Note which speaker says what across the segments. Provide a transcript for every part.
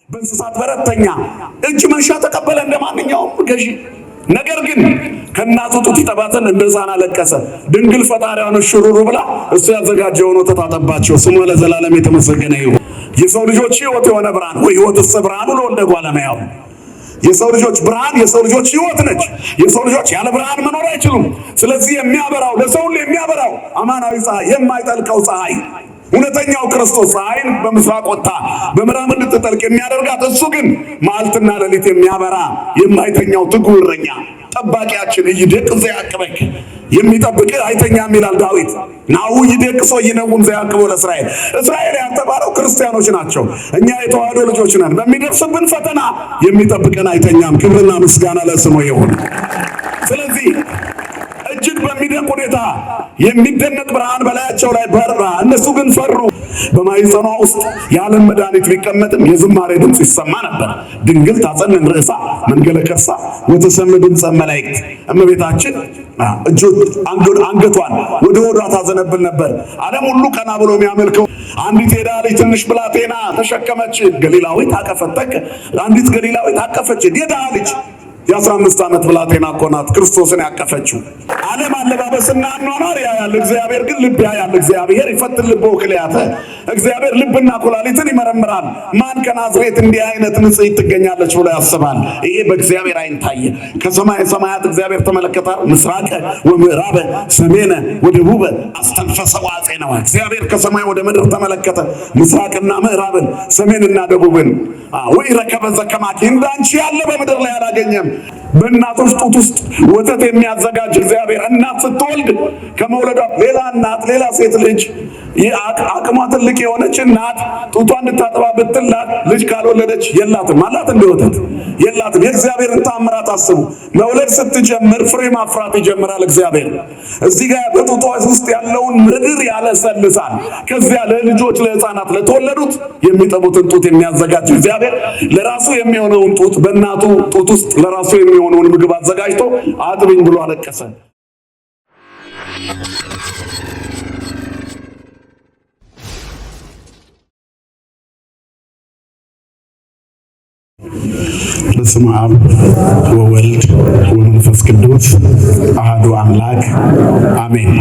Speaker 1: በእንስሳት በረተኛ እጅ መንሻ ተቀበለ እንደማንኛውም ገዢ። ነገር ግን ከእናቱ ጡት ይጠባትን እንደ ሕፃን አለቀሰ። ድንግል ፈጣሪዋን ሽሩሩ ብላ እሱ ያዘጋጀውን ወተት አጠባቸው። ስሙ ለዘላለም የተመሰገነ ይሁን። የሰው ልጆች ሕይወት የሆነ ብርሃን ወይ ሕይወትስ ብርሃኑ ለወልደ እጓለ እመሕያው። የሰው ልጆች ብርሃን የሰው ልጆች ሕይወት ነች። የሰው ልጆች ያለ ብርሃን መኖር አይችሉም። ስለዚህ የሚያበራው ለሰው ሁሉ የሚያበራው አማናዊ ፀሐይ፣ የማይጠልቀው ፀሐይ፣ እውነተኛው ክርስቶስ ፀሐይን በምስራቅ ወጥታ በምዕራብ እንድትጠልቅ የሚያደርጋት እሱ ግን መዓልትና ሌሊት የሚያበራ የማይተኛው ትጉህ እረኛ ጠባቂያችን ይደቅ ዘያቅበክ የሚጠብቅ አይተኛም ይላል ዳዊት። ናሁ ይደቅሶ ይነውም ዘያቅቦ ለእስራኤል። እስራኤል ያልተባለው ክርስቲያኖች ናቸው። እኛ የተዋህዶ ልጆች ነን። በሚደርስብን ፈተና የሚጠብቀን አይተኛም። ክብርና ምስጋና ለስሙ ይሁን። ስለዚህ እጅግ በሚደንቅ ሁኔታ የሚደነቅ ብርሃን በላያቸው ላይ በራ። እነሱ ግን ፈሩ። በማኅፀኗ ውስጥ የዓለም መድኃኒት ቢቀመጥም የዝማሬ ድምፅ ይሰማ ነበር። ድንግል ታጸንን ርእሳ መንገለ ከርሳ ወትሰምዕ ድምፀ መላእክት። እመቤታችን አንገቷን ወደ ሆዷ ታዘነብል ነበር። ዓለም ሁሉ ቀና ብሎ የሚያመልከው አንዲት የድሃ ልጅ ትንሽ ብላቴና ተሸከመች። ገሊላዊት አቀፈተች። አንዲት ገሊላዊት አቀፈች። የድሃ ልጅ የ15 ዓመት ብላቴና እኮ ናት ክርስቶስን ያቀፈችው። ዓለም አለባበስና አኗኗር ያያል፣ እግዚአብሔር ግን ልብ ያያል። እግዚአብሔር ይፈትን ልበ ወክልያተ። እግዚአብሔር ልብና ኩላሊትን ይመረምራል። ማን ከናዝሬት እንዲህ አይነት ንጽሕት ትገኛለች ብሎ ያስባል? ይሄ በእግዚአብሔር ዓይን ታየ። ከሰማይ ሰማያት እግዚአብሔር ተመለከተ። ምስራቀ ወምዕራበ ሰሜነ ወደቡበ አስተንፈሰ ወአፄነወ። እግዚአብሔር ከሰማይ ወደ ምድር ተመለከተ፣ ምስራቅና ምዕራብን ሰሜንና ደቡብን። ወኢረከበ ዘከማኪ እንዳንቺ ያለ በምድር ላይ አላገኘም። በእናቶች ጡት ውስጥ ወተት የሚያዘጋጅ እግዚአብሔር እናት ስትወልድ ከመውለዷ ሌላ እናት ሌላ ሴት ልጅ አቅሟ ትልቅ የሆነች እናት ጡቷ እንድታጠባ ብትላት ልጅ ካልወለደች የላትም። አላት እንደ ወተት የላትም። የእግዚአብሔርን ተአምራት አስቡ። መውለድ ስትጀምር ፍሬ ማፍራት ይጀምራል እግዚአብሔር። እዚህ ጋር በጡቷ ውስጥ ያለውን ምድር ያለሰልሳል። ከዚያ ለልጆች ለሕፃናት ለተወለዱት የሚጠቡትን ጡት የሚያዘጋጅ እግዚአብሔር ለራሱ የሚሆነውን ጡት በእናቱ ጡት ውስጥ ለራሱ የሚሆነውን ምግብ አዘጋጅቶ አጥብኝ ብሎ አለቀሰ። በስመ አብ ወወልድ ወመንፈስ ቅዱስ አሐዱ አምላክ አሜን።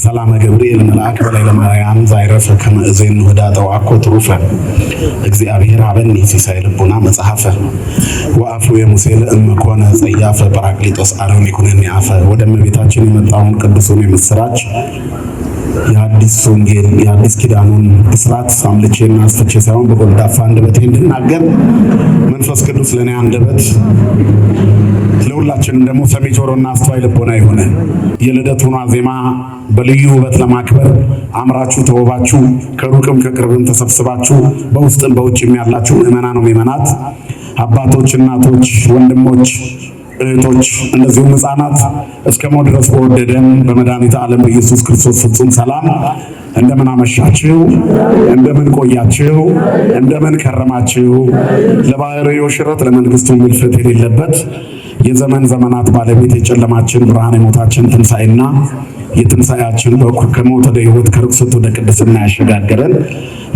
Speaker 1: ሰላመ ገብርኤል መልአክ በላዕለ ማርያም ዛይረፈ ከመ እዜኑ ህዳጠ ወአኮ ትሩፈ እግዚአብሔር ሀበኒ ሲሳይ ልቡና መጽሐፈ ወአፉ የሙሴ ለእመ ኮነ ጸያፈ ጰራቅሊጦስ አርዮን ይኩነኒ አፈ። ወደ እመቤታችን የመጣውን ቅዱሱን የምስራች የአዲስ ወንጌል የአዲስ ኪዳኑን ብስራት አምልቼና አስፍቼ ሳይሆን በጎልዳፋ አንደበቴ እንድናገር መንፈስ ቅዱስ ለኔ አንደበት ለሁላችንም ደግሞ ሰሚ ጆሮና አስተዋይ ልቦና ይሆነ። የልደቱን ዜማ በልዩ ውበት ለማክበር አምራችሁ ተወባችሁ ከሩቅም ከቅርብም ተሰብስባችሁ በውስጥም በውጭም ያላችሁ ምዕመናን ነው ምዕመናት፣ አባቶች፣ እናቶች፣ ወንድሞች፣ እህቶች እንደዚሁም ሕፃናት እስከ ሞት ድረስ በወደደን በመድኃኒተ ዓለም በኢየሱስ ክርስቶስ ፍጹም ሰላም እንደምን አመሻችሁ፣ እንደምን ቆያችሁ፣ እንደምን ከረማችሁ። ለባሕርዩ ሽረት ለመንግስቱ ምልፈት የሌለበት የዘመን ዘመናት ባለቤት የጨለማችን ብርሃን የሞታችን ትንሣኤና የትንሣኤያችን በኩር ከሞት ወደ ሕይወት ከርኩሰት ወደ ቅድስና ያሸጋገረን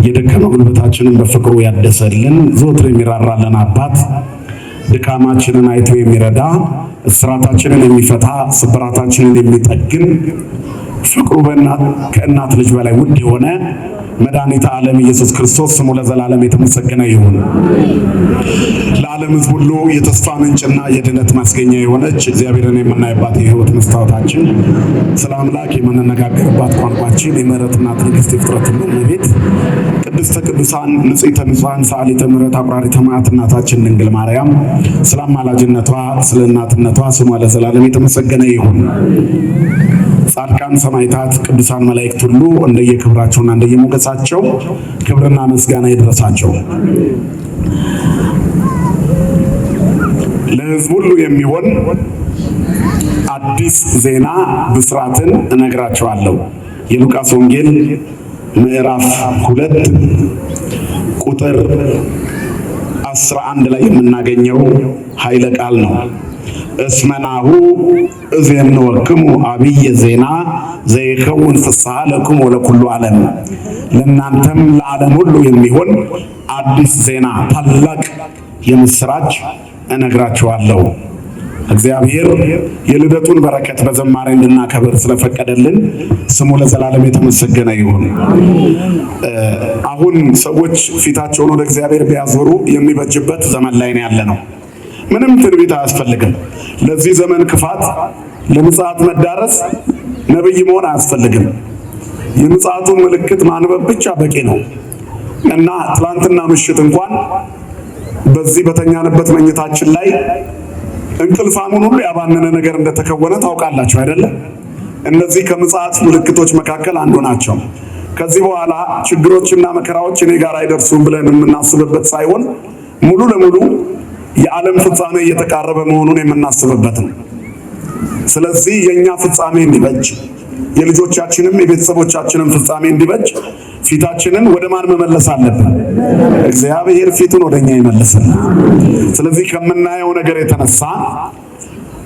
Speaker 1: የደከመ ጉልበታችንን በፍቅሩ ያደሰልን ዘወትር የሚራራልን አባት ድካማችንን አይቶ የሚረዳ እስራታችንን የሚፈታ ስብራታችንን የሚጠግን ፍቅሩ ከእናት ልጅ በላይ ውድ የሆነ መድኃኒተ ዓለም ኢየሱስ ክርስቶስ ስሙ ለዘላለም የተመሰገነ ይሁን። ለዓለም ሕዝብ ሁሉ የተስፋ ምንጭና የድነት ማስገኛ የሆነች እግዚአብሔርን የምናይባት የሕይወት መስታወታችን ስለ አምላክ የምንነጋገርባት ቋንቋችን የምሕረትና ትዕግስት የፍጥረት ሁሉ እመቤት ቅድስተ ቅዱሳን ንጽሕተ ንጹሐን ሰዓሊተ ምሕረት አቁራሪተ መዓት እናታችን ድንግል ማርያም ስለ አማላጅነቷ ስለ እናትነቷ ስሟ ለዘላለም የተመሰገነ ይሁን። ጻድቃን ሰማዕታት ቅዱሳን መላእክት ሁሉ እንደየክብራቸውና እንደየሞገሳቸው ክብርና ምስጋና ይድረሳቸው። ለሕዝብ ሁሉ የሚሆን አዲስ ዜና ብስራትን እነግራቸዋለሁ። የሉቃስ ወንጌል ምዕራፍ 2 ቁጥር 11 ላይ የምናገኘው ኃይለ ቃል ነው። እስመናሁ እዜንወክሙ አብየ ዜና ዘይከውን ፍስሐ ለክሙ ወለኩሉ ዓለም። ለእናንተም ለዓለም ሁሉ የሚሆን አዲስ ዜና ታላቅ የምስራች እነግራችኋለሁ። እግዚአብሔር የልደቱን በረከት በዘማሬ እንድናከብር ስለፈቀደልን ስሙ ለዘላለም የተመሰገነ ይሁን። አሁን ሰዎች ፊታቸውን ወደ እግዚአብሔር ቢያዞሩ የሚበጅበት ዘመን ላይ ነው ያለነው። ምንም ትንቢት አያስፈልግም። ለዚህ ዘመን ክፋት፣ ለምጽአት መዳረስ ነብይ መሆን አያስፈልግም። የምጽአቱን ምልክት ማንበብ ብቻ በቂ ነው እና ትላንትና ምሽት እንኳን በዚህ በተኛንበት መኝታችን ላይ እንቅልፋሙን ሁሉ ያባነነ ነገር እንደተከወነ ታውቃላችሁ አይደለም? እነዚህ ከምጽአት ምልክቶች መካከል አንዱ ናቸው። ከዚህ በኋላ ችግሮችና መከራዎች እኔ ጋር አይደርሱም ብለን የምናስብበት ሳይሆን ሙሉ ለሙሉ የዓለም ፍጻሜ እየተቃረበ መሆኑን የምናስብበት ነው። ስለዚህ የኛ ፍጻሜ እንዲበጅ፣ የልጆቻችንም የቤተሰቦቻችንም ፍጻሜ እንዲበጅ ፊታችንን ወደ ማን መመለስ አለብን? እግዚአብሔር ፊቱን ወደኛ ይመልስልን። ስለዚህ ከምናየው ነገር የተነሳ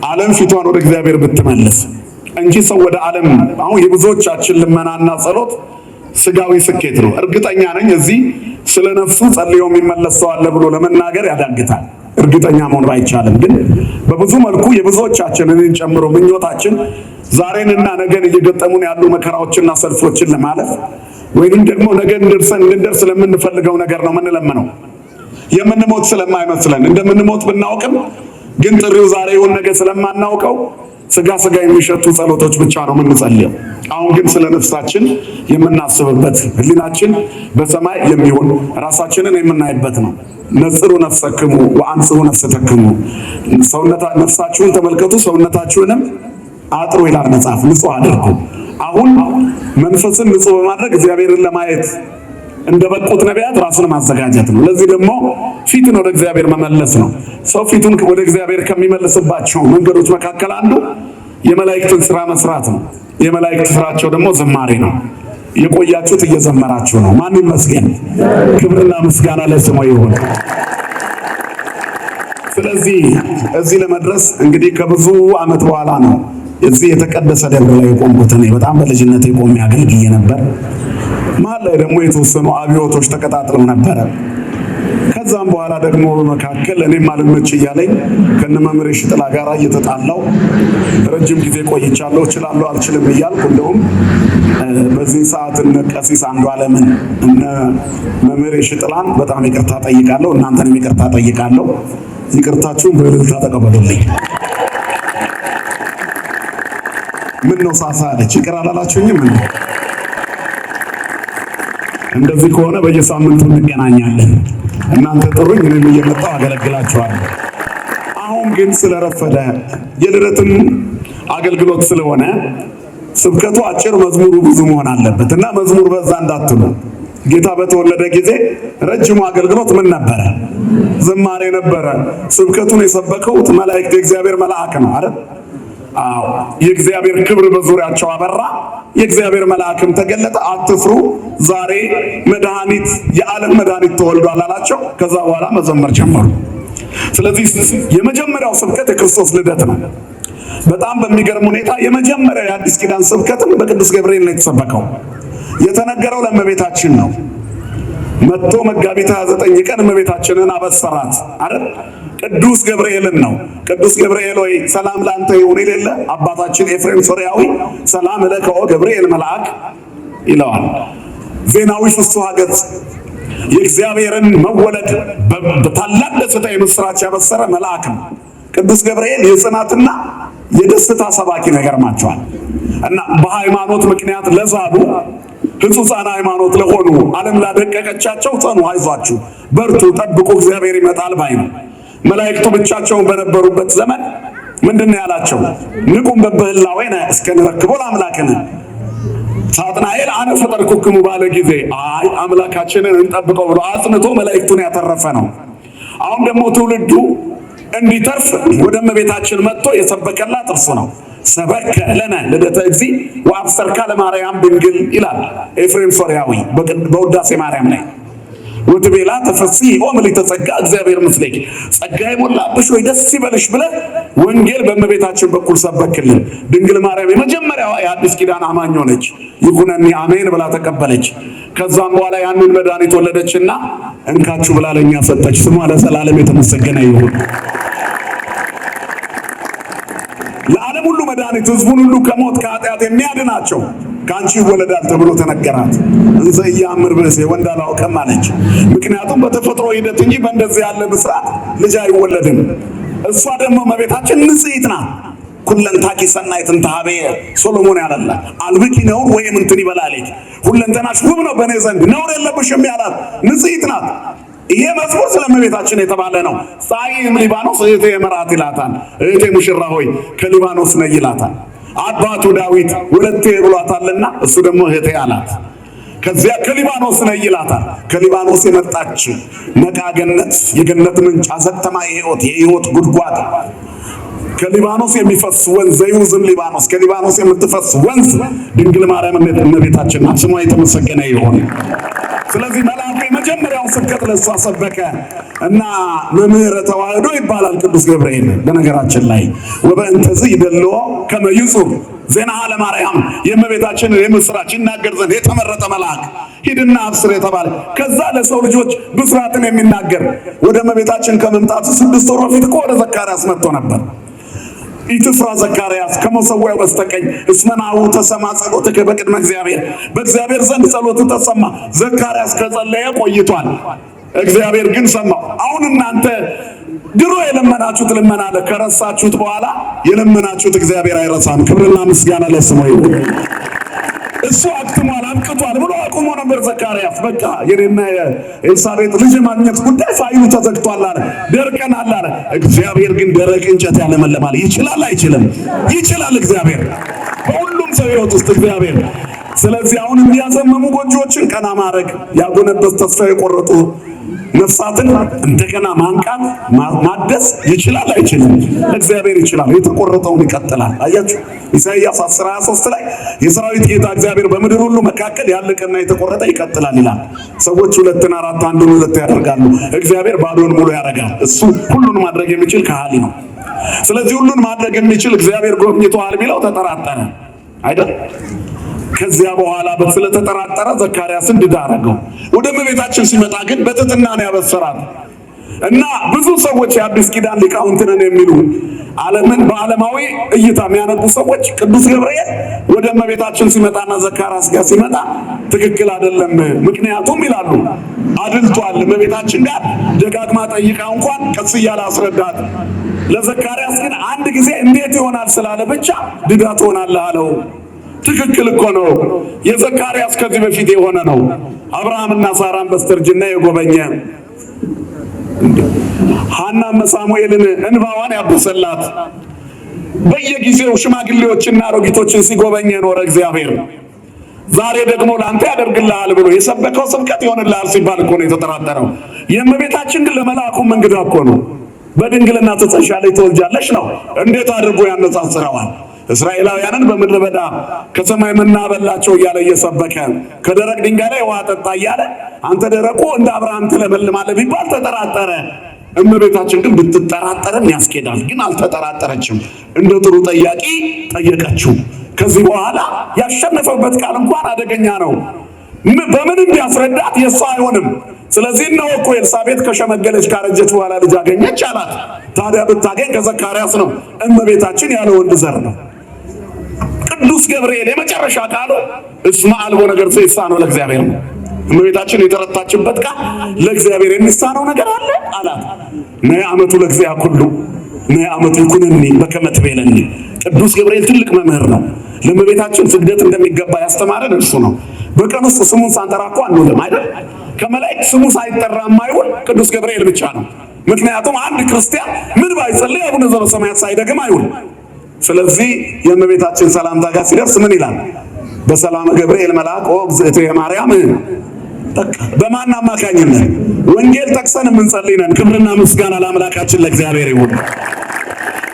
Speaker 1: ዓለም ፊቷን ወደ እግዚአብሔር ብትመልስ እንጂ ሰው ወደ ዓለም አሁን የብዙዎቻችን ልመናና ጸሎት ስጋዊ ስኬት ነው። እርግጠኛ ነኝ እዚህ ስለ ነፍሱ ጸልዮ የሚመለስ ሰው አለ ብሎ ለመናገር ያዳግታል። እርግጠኛ መሆን ባይቻልም ግን በብዙ መልኩ የብዙዎቻችንን ጨምሮ ምኞታችን ዛሬንና ነገን እየገጠሙን ያሉ መከራዎችና ሰልፎችን ለማለፍ ወይንም ደግሞ ነገ እንድንደርስ ለምንፈልገው ነገር ነው የምንለምነው። የምንሞት ስለማይመስለን እንደምንሞት ብናውቅም ግን ጥሪው ዛሬ ይሁን ነገ ስለማናውቀው ስጋ የሚሸቱ ጸሎቶች ብቻ ነው የምንጸልየው። አሁን ግን ስለ ነፍሳችን የምናስብበት ህሊናችን በሰማይ የሚሆን ራሳችንን የምናይበት ነው። ነጽሩ ነፍሰክሙ ወአንጽሩ ነፍሰተክሙ፣ ነፍሳችሁን ተመልከቱ ሰውነታችሁንም አጥሩ ይላል መጽሐፍ። ንጹህ አድርጉ። አሁን መንፈስን ንጹህ በማድረግ እግዚአብሔርን ለማየት እንደበቁት ነቢያት ራስን ማዘጋጀት ነው። ለዚህ ደግሞ ፊትን ወደ እግዚአብሔር መመለስ ነው። ሰው ፊቱን ወደ እግዚአብሔር ከሚመልስባቸው መንገዶች መካከል አንዱ የመላእክትን ስራ መስራት ነው። የመላእክት ስራቸው ደግሞ ዝማሬ ነው። የቆያችሁት እየዘመራችሁ ነው። ማን ይመስገን? ክብርና ምስጋና ለስሙ ይሁን። ስለዚህ እዚህ ለመድረስ እንግዲህ ከብዙ ዓመት በኋላ ነው እዚህ የተቀደሰ ደብር ላይ የቆምኩት። እኔ በጣም በልጅነቴ ቆሜ አገልግዬ ነበር። መሀል ላይ ደግሞ የተወሰኑ አብዮቶች ተቀጣጥለው ነበረ። ከዛም በኋላ ደግሞ በመካከል እኔም አልመች እያለኝ ከነመምህር ሽጥላ ጋር እየተጣላው ረጅም ጊዜ ቆይቻለሁ። እችላለሁ አልችልም እያልኩ እንደውም በዚህ ሰዓት እነ ቀሲስ አንዱዓለምን እነ መምህር ሽጥላን በጣም ይቅርታ ጠይቃለሁ። እናንተንም ይቅርታ ጠይቃለሁ። ይቅርታችሁን በእልልታ ተቀበሉልኝ። ምን ነው ሳሳ አለች? ይቅር አላላችሁኝም? እንደዚህ ከሆነ በየሳምንቱ እንገናኛለን። እናንተ ጥሩኝ፣ እኔም እየመጣሁ አገለግላችኋለሁ። አሁን ግን ስለረፈደ የልደትም አገልግሎት ስለሆነ ስብከቱ አጭር፣ መዝሙሩ ብዙ መሆን አለበት እና መዝሙር በዛ እንዳትሉ። ጌታ በተወለደ ጊዜ ረጅሙ አገልግሎት ምን ነበረ? ዝማሬ ነበረ። ስብከቱን የሰበከው መላእክት የእግዚአብሔር መልአክ ነው አይደል? አዎ፣ የእግዚአብሔር ክብር በዙሪያቸው አበራ፣ የእግዚአብሔር መልአክም ተገለጠ። አትፍሩ፣ ዛሬ መድኃኒት የዓለም መድኃኒት ተወልዷል አላቸው። ከዛ በኋላ መዘመር ጀመሩ። ስለዚህ የመጀመሪያው ስብከት የክርስቶስ ልደት ነው። በጣም በሚገርም ሁኔታ የመጀመሪያው የአዲስ ኪዳን ስብከትም በቅዱስ ገብርኤል ነው የተሰበከው። የተነገረው ለእመቤታችን ነው። መጥቶ መጋቢት 29 ቀን እመቤታችንን አበሰራት አይደል? ቅዱስ ገብርኤልን ነው። ቅዱስ ገብርኤል ሆይ ሰላም ላንተ ይሁን የሌለ አባታችን ኤፍሬም ሶርያዊ ሰላም ለከ ኦ ገብርኤል መልአክ ይለዋል። ዜናዊ ፍስሐ ገጽ የእግዚአብሔርን መወለድ በታላቅ ደስታ የምስራች ያበሰረ መልአክ ነው። ቅዱስ ገብርኤል የጽናትና የደስታ ሰባኪ ነገር ማቸዋል እና በሃይማኖት ምክንያት ለዛሉ ሕጹፃን ሃይማኖት ለሆኑ ዓለም ላደቀቀቻቸው ጸኑ፣ አይዟችሁ፣ በርቱ፣ ጠብቁ፣ እግዚአብሔር ይመጣል ባይ ነው። መላእክቱ ብቻቸውን በነበሩበት ዘመን ምንድነው ያላቸው? ንቁም በበህላዌነ እስከ ንረክቦ ለአምላክነ። ሳጥናኤል አነ ፈጠርኩክሙ ባለ ጊዜ አይ አምላካችንን እንጠብቀው ብሎ አጽንቶ መላእክቱን ያተረፈ ነው። አሁን ደግሞ ትውልዱ እንዲተርፍ ወደ እመቤታችን መጥቶ የሰበከላት እርሱ ነው። ሰበከ ለነ ልደተ እግዚእ ወአብሰርካ ለማርያም ድንግል ይላል ኤፍሬም ሶርያዊ በውዳሴ ማርያም ላይ። ወትቤላ ተፈሲ ኦምሊ ተጸጋ እግዚአብሔር ምስሌኪ ጸጋ የሞላብሽ ወይ ደስ ይበልሽ ብለህ ወንጌል በእመቤታችን በኩል ሰበክልን። ድንግል ማርያም የመጀመሪያዋ የአዲስ ኪዳን አማኝ ሆነች። ይኩነኒ አሜን ብላ ተቀበለች። ከዛም በኋላ ያንን መድኃኒት ወለደችና እንካችሁ ብላ ለኛ ሰጠች። ስሟ ለዘላለም የተመሰገነ ይሁን። ለዓለም ሁሉ መድኃኒት ሕዝቡን ሁሉ ከሞት ከኃጢአት የሚያድናቸው ከአንቺ ይወለዳል ተብሎ ተነገራት። እንዘ ኢያእምር ብእሴ ወንድ አላውቅም አለች። ምክንያቱም በተፈጥሮ ሂደት እንጂ በእንደዚህ ያለ ብስራት ልጅ አይወለድም። እሷ ደግሞ እመቤታችን ንጽሕት ናት። ኩለንታኪ ሰናይት እንተ ኀቤየ ሶሎሞን ያለላ አልብኪ ነውር ወይም እንትን ይበላሌት ሁለንተናሽ ውብ ነው በእኔ ዘንድ ነውር የለብሽም ያላት ንጽሕት ናት። ይሄ መዝሙር ስለ እመቤታችን የተባለ ነው። ፀሐይም ሊባኖስ እህቴ መርዓት ይላታል። እህቴ ሙሽራ ሆይ ከሊባኖስ ነይ ይላታል። አባቱ ዳዊት ወለቴ ብሏታልና እሱ ደግሞ እህቴ አላት። ከዚያ ከሊባኖስ ነይ ይላታል። ከሊባኖስ የመጣች መቃገነት የገነት ምንጭ አዘተማ የሕይወት ጉድጓድ ከሊባኖስ የሚፈስ ወንዝ ዘይውዝም ሊባኖስ ከሊባኖስ የምትፈስ ወንዝ ድንግል ማርያም እመቤታችን ናት። ስሟ የተመሰገነ ይሁን። ስለዚህ መልአኩ የመጀመሪያውን ስብከት ለእሷ ሰበከ እና መምህረ ተዋህዶ ይባላል ቅዱስ ገብርኤል። በነገራችን ላይ ወበእንተዝ ይደልዎ ከመ ይጹር ዜና ለማርያም የእመቤታችንን የምስራች ይናገር ዘንድ የተመረጠ መልአክ ሂድና አብስር የተባለ ከዛ ለሰው ልጆች ብስራትን የሚናገር ወደ እመቤታችን ከመምጣቱ 6 ወር በፊት ወደ ዘካርያስ መጥቶ ነበር። ኢትፍራ ዘካርያስ ከመሰዊያው በስተቀኝ እስመ ናሁ ተሰማ ጸሎትከ በቅድመ እግዚአብሔር በእግዚአብሔር ዘንድ ጸሎት ተሰማ። ዘካርያስ ከጸለየ ቆይቷል። እግዚአብሔር ግን ሰማው። አሁን እናንተ ድሮ የለመናችሁት ልመና አለ ከረሳችሁት በኋላ የለመናችሁት እግዚአብሔር አይረሳም። ክብርና ምስጋና ለስሙ ይሁን። እሱ አክትሟል አብቅቷል ብሎ አቁሞ ነበር ዘካርያስ። በቃ የኔና የኤልሳቤጥ ልጅ ማግኘት ጉዳይ ፋይሉ ተዘግቷል አለ። ደርቀናል አለ። እግዚአብሔር ግን ደረቅ እንጨት ያለመልማል። ይችላል አይችልም? ይችላል እግዚአብሔር በሁሉም ሰው ሕይወት ውስጥ እግዚአብሔር። ስለዚህ አሁን የሚያዘመሙ ጎጆዎችን ቀና ማድረግ ያጎነበስ ተስፋ የቆረጡ ነፍሳትን እንደገና ማንቃት ማደስ ይችላል አይችልም? እግዚአብሔር ይችላል። የተቆረጠውን ይቀጥላል። አያችሁ ኢሳይያስ 10:23 ላይ የሰራዊት ጌታ እግዚአብሔር በምድር ሁሉ መካከል ያለቀና የተቆረጠ ይቀጥላል ይላል። ሰዎች 2 4 1 2 ያደርጋሉ፣ እግዚአብሔር ባዶን ሙሉ ያደርጋል። እሱ ሁሉን ማድረግ የሚችል ከሃሊ ነው። ስለዚህ ሁሉን ማድረግ የሚችል እግዚአብሔር ጎብኝቷል ቢለው ተጠራጠረ አይደል? ከዚያ በኋላ ስለተጠራጠረ ዘካርያስን ድዳ አደረገው። ወደ እመቤታችን ሲመጣ ግን በትሕትና ነው ያበሰራት። እና ብዙ ሰዎች የአዲስ ኪዳን ሊቃውንት ነን የሚሉ ዓለምን በዓለማዊ እይታ የሚያነቡ ሰዎች ቅዱስ ገብርኤል ወደ እመቤታችን ሲመጣና ዘካርያስ ጋር ሲመጣ ትክክል አይደለም። ምክንያቱም ይላሉ አድልቷል። እመቤታችን ጋር ደጋግማ ጠይቃ እንኳን ቀስ እያለ አስረዳት። ለዘካርያስ ግን አንድ ጊዜ እንዴት ይሆናል ስላለ ብቻ ድዳ ትሆናለህ አለው። ትክክል እኮ ነው። የዘካርያስ ከዚህ በፊት የሆነ ነው። አብርሃምና ሳራን በስተርጅና የጎበኘ ሐናም ሳሙኤልን እንባዋን ያበሰላት በየጊዜው ሽማግሌዎችና አሮጊቶችን ሲጎበኝ የኖረ እግዚአብሔር ዛሬ ደግሞ ላንተ ያደርግልሃል ብሎ የሰበከው ስብከት ይሆንልሃል ሲባል እኮ ነው የተጠራጠረው። የእመቤታችን ግን ለመልአኩም እንግዳ እኮ ነው። በድንግልና ትጸንሻለሽ ትወልጃለሽ ነው። እንዴት አድርጎ ያነጻጽረዋል? እስራኤላውያንን በምድረ በዳ ከሰማይ መና በላቸው እያለ እየሰበከ ከደረቅ ድንጋይ ላይ ውሃ ጠጣ እያለ አንተ ደረቁ እንደ አብርሃም ትለመልማለህ ቢባል ተጠራጠረ። እመቤታችን ግን ብትጠራጠርም ያስኬዳል። ግን አልተጠራጠረችም። እንደ ጥሩ ጠያቂ ጠየቀችው። ከዚህ በኋላ ያሸነፈበት ቃል እንኳን አደገኛ ነው። በምንም ቢያስረዳት የሷ አይሆንም። ስለዚህ ነው እኮ ኤልሳቤጥ ከሸመገለች ካረጀች በኋላ ልጅ አገኘች አላት። ታዲያ ብታገኝ ከዘካርያስ ነው። እመቤታችን ያለ ወንድ ዘር ነው። ቅዱስ ገብርኤል የመጨረሻ ቃሉ እስመ አልቦ ነገር ዘይሳነው ለእግዚአብሔር ነው። እመቤታችን የተረታችበት ቃል ለእግዚአብሔር የሚሳነው ነገር አለ አላት። ነይ ዓመቱ ለእግዚአብሔር ሁሉ ነይ ዓመቱ ይኩነኒ በከመ ትቤለኒ። ቅዱስ ገብርኤል ትልቅ መምህር ነው። ለእመቤታችን ስግደት እንደሚገባ ያስተማረን እርሱ ነው። በቀን ውስጥ ስሙን ሳንጠራ እኮ አንውልም አይደል? ከመላእክት ስሙ ሳይጠራ የማይውል ቅዱስ ገብርኤል ብቻ ነው። ምክንያቱም አንድ ክርስቲያን ምን ባይጸልይ አቡነ ዘበሰማያት ሳይደግም አይውል። ስለዚህ የእመቤታችን ሰላምታ ጋር ሲደርስ ምን ይላል? በሰላም ገብርኤል መልአክ እግዝእትየ ማርያም። በማን አማካኝነት? ወንጌል ጠቅሰን የምንጸልይ ነን። ክብርና ምስጋና ለአምላካችን ለእግዚአብሔር ይሁን።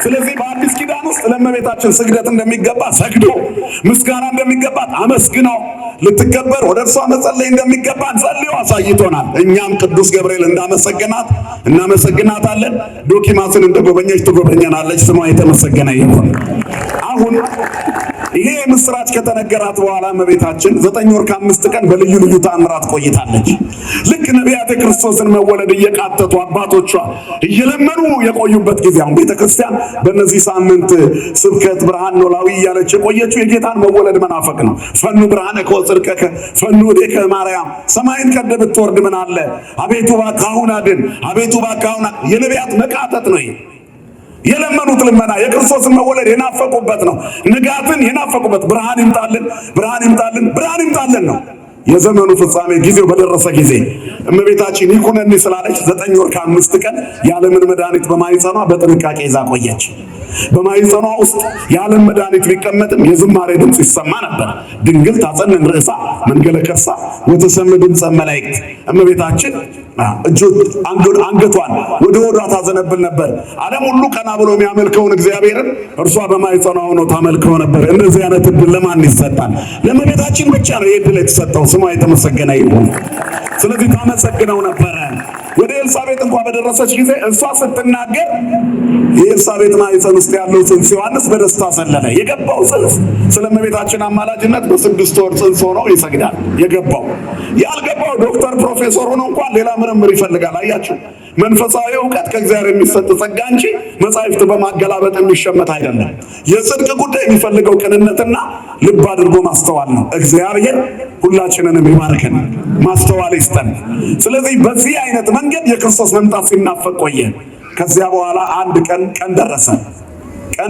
Speaker 1: ስለዚህ በአዲስ ኪዳን ውስጥ ለእመቤታችን ስግደት እንደሚገባ ሰግዶ ምስጋና እንደሚገባ አመስግነው ልትከበር ወደ እርሷ መጸለይ እንደሚገባ ጸልዮ አሳይቶናል። እኛም ቅዱስ ገብርኤል እንዳመሰገናት እናመሰግናታለን። ዶኪማስን እንደጎበኘች ትጎበኘናለች። ስሟ የተመሰገነ ይሁን። አሁን ይሄ ምስራች ከተነገራት በኋላ እመቤታችን 9 ወር ከ5 ቀን በልዩ ልዩ ተአምራት ቆይታለች። ልክ ነቢያት ክርስቶስን መወለድ እየቃተቱ አባቶቿ እየለመኑ የቆዩበት ጊዜ አሁን ቤተክርስቲያን በእነዚህ ሳምንት ስብከት ብርሃን ኖላዊ እያለች የቆየችው የጌታን መወለድ መናፈቅ ነው። ፈኑ ብርሃነ ከወጽድቀከ ፈኑ ወዴከ ማርያም፣ ሰማይን ቀደ ብትወርድ ምን አለ፣ አቤቱ እባክህ አሁን አድን፣ አቤቱ እባክህ አሁን። የነቢያት መቃተት ነው። የለመኑት ልመና የክርስቶስን መወለድ የናፈቁበት ነው። ንጋትን የናፈቁበት ብርሃን ይምጣልን፣ ብርሃን ይምጣልን፣ ብርሃን ይምጣልን ነው። የዘመኑ ፍጻሜ ጊዜው በደረሰ ጊዜ እመቤታችን ይኩነኒ ስላለች 9 ወር ከ5 ቀን ያለምን መድኃኒት በማይጸኗ በጥንቃቄ ይዛ ቆየች። በማይጸኗ ውስጥ ያለም መድኃኒት ቢቀመጥም የዝማሬ ድምፅ ይሰማ ነበር። ድንግል ታጸንን ርእሳ መንገለ ከርሳ ወተሰምዕ ድምፀ መላእክት። እመቤታችን አንገቷን ወደ ሆዷ ታዘነብል ነበር። ዓለም ሁሉ ቀና ብሎ የሚያመልከውን እግዚአብሔርን እርሷ በማይጸኗ ሆኖ ታመልከው ነበር። እንደዚህ አይነት ዕድል ለማን ይሰጣል? ለእመቤታችን ብቻ ነው ይህ ዕድል የተሰጠው። ስሟ የተመሰገነ ይሁን። ስለዚህ ታመሰግነው ነበረ። ወደ ኤልሳቤጥ እንኳን በደረሰች ጊዜ እሷ ስትናገር የኤልሳቤጥ ማኅፀን ውስጥ ያለው ጽንስ ዮሐንስ በደስታ ሰለለ። የገባው ጽንስ ስለ እመቤታችን አማላጅነት በ6 ወር ጽንስ ሆኖ ይሰግዳል። የገባው ያልገባው ዶክተር ፕሮፌሰር ሆኖ እንኳን ሌላ ምርምር ይፈልጋል። አያችሁ፣ መንፈሳዊ ዕውቀት ከእግዚአብሔር የሚሰጥ ጸጋ እንጂ መጻሕፍት በማገላበጥ የሚሸመት አይደለም። የጽድቅ ጉዳይ የሚፈልገው ቅንነትና ልብ አድርጎ ማስተዋል ነው። እግዚአብሔር ሁላችንንም ይባርከን፣ ማስተዋል ይስጠን። ስለዚህ በዚህ አይነት መንገድ የክርስቶስ መምጣት ሲናፈቅ ቆየ። ከዚያ በኋላ አንድ ቀን